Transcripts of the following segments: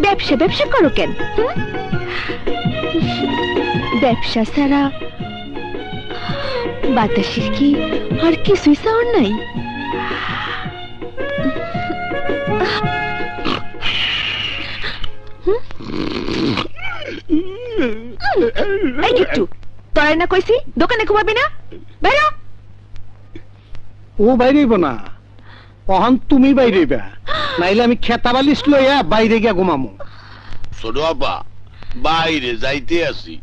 ব্যবসা ব্যবসা করো কেন? ব্যবসা ছাড়া বাতাসের কি আর কিছুই চাওয়ার নাই? তোরা না কইছি দোকানে ঘুমাবি না? বাইরে। ও বাইরেইব না, অহন তুমি বাইরেইবা, নাইলে আমি খেতা বালিশ লইয়া বাইরে গিয়া ঘুমামু। ছোট আপা, বাইরে যাইতে আসি,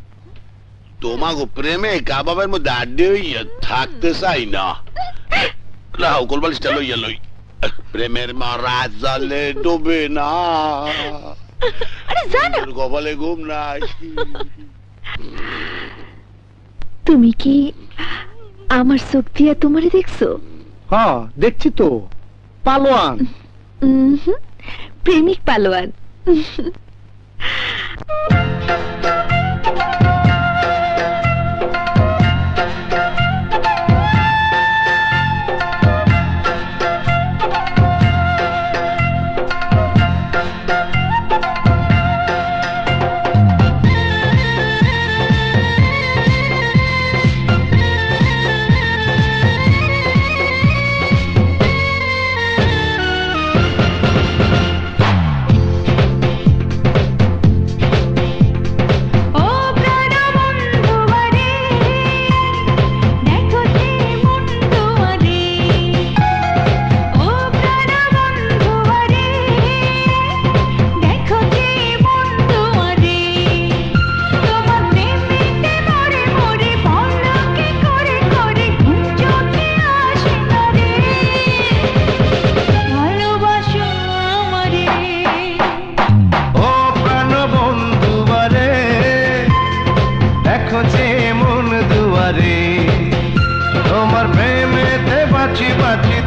তোমাকে প্রেমে কাবাবের মধ্যে আড্ডে হইয়া থাকতে চাই না। রাও কোল বালিশটা লইয়া লই, প্রেমের মারা জালে ডোবে না। আরে জানা কপালে ঘুম নাই। তুমি কি আমার চোখ দিয়া তোমারে দেখছো? হ্যাঁ দেখছি তো, পালোয়ান। প্রেমিক পালোয়ান।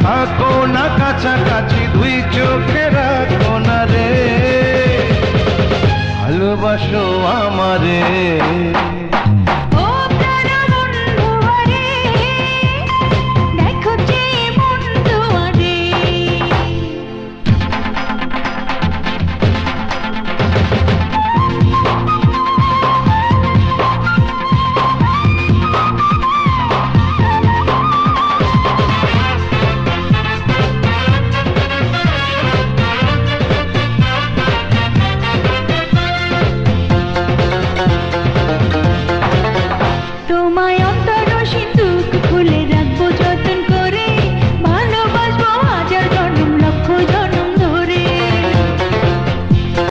থাকো না কাছাকাছি, দুই চোখে রাখো না রে, ভালোবাসো আমারে।